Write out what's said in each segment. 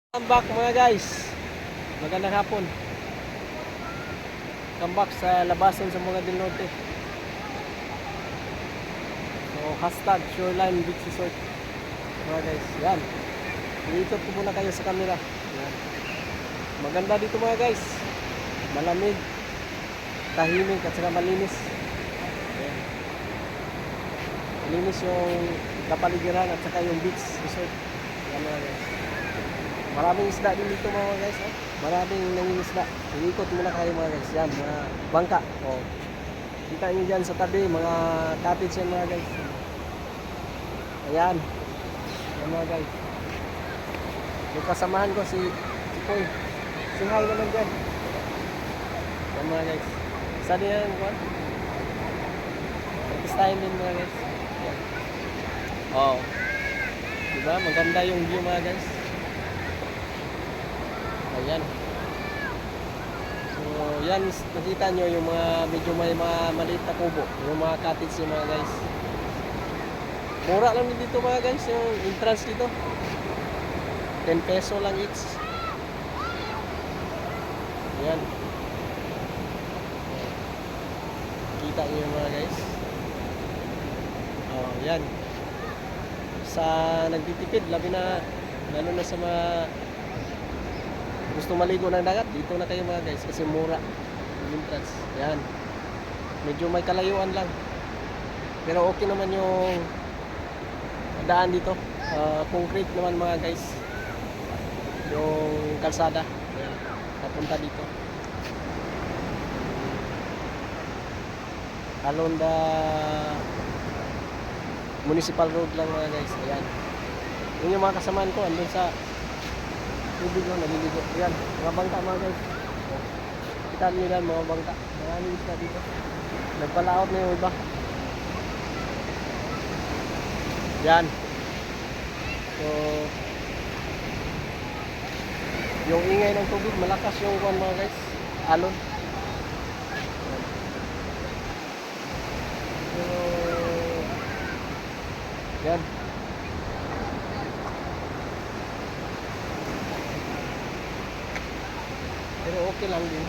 Welcome back mga guys. Magandang hapon. Come back sa labasan sa mga del Norte. So hashtag Shoreline Beach Resort mga guys. Yan. Iikot ko muna kayo sa camera. Yan. Maganda dito mga guys. Malamig, tahimik at saka malinis. Yan. Malinis yung kapaligiran at saka yung beach resort. Yan mga guys. Maraming isda din dito mga guys. Maraming nangingisda. Iikot muna kayo mga guys. Yan, mga bangka. Oh. Kita nyo dyan sa tabi, mga cottage yan mga guys. Ayan. Yan mga guys. Yung kasamahan ko si Poy. Si hi naman dyan. Yan mga guys. Isa din yan. Artistahin din mga guys. Yan. Oh. Diba? Maganda yung view mga guys. Ayan. So, yan, nakita nyo yung mga medyo may mga maliit na kubo, yung mga cottage yung mga guys. Mura lang din dito mga guys, yung entrance dito. 10 peso lang each. Ayan. Kita nyo yung mga guys. Oh, yan. Sa nagtitipid, labi na, lalo na sa mga gusto maligo ng dagat, dito na kayo mga guys kasi mura yung entrance. Yan. Medyo may kalayuan lang. Pero okay naman yung daan dito. Concrete naman mga guys. Yung kalsada. Yan. Papunta dito. Along the municipal road lang mga guys. Ayan. Yun yung mga kasamaan ko andun sa tubig lang, naliligo. Ayan, mga bangka mga guys. Kita nyo yan, mga bangka. Maraming isda dito. Nagpalaot na yung iba. Yan. So, yung ingay ng tubig, malakas yung kuwan mga guys. Alon. So, yan. Pero okay lang din.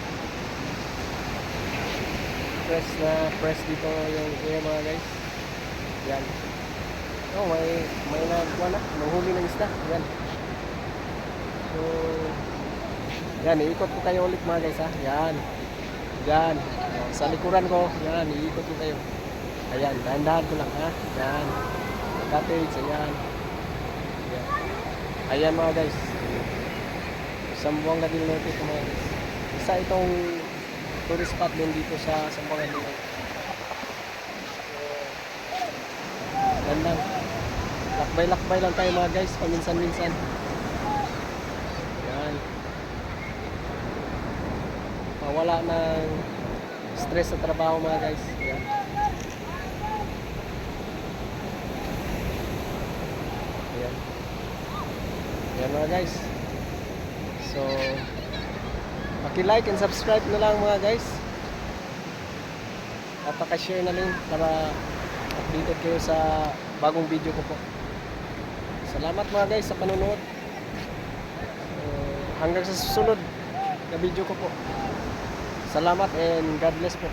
Press dito yung air mga guys. Yan. Oh, may nagkuha na. Nanghuli ng isda. Yan. So, yan. Iikot ko kayo ulit mga guys ha. Yan. Yan. Oh, sa likuran ko. Yan. Iikot ko kayo. Ayan. Dahan-dahan ko lang ha. Yan. Cottage. Ayan. Ayan. Ayan mga guys. Zamboanga del Norte ito mga guys. Isa itong tourist spot din dito sa Zamboanga del Norte. Gandang lakbay-lakbay lang tayo mga guys, paminsan-minsan. Yan. Mawala ng stress sa trabaho mga guys. Yan. Yan. Yan mga guys. So, paki-like and subscribe na lang mga guys. At paki-share na rin para updated kayo sa bagong video ko po. Salamat mga guys sa panonood. Hanggang sa susunod na video ko po. Salamat and God bless po.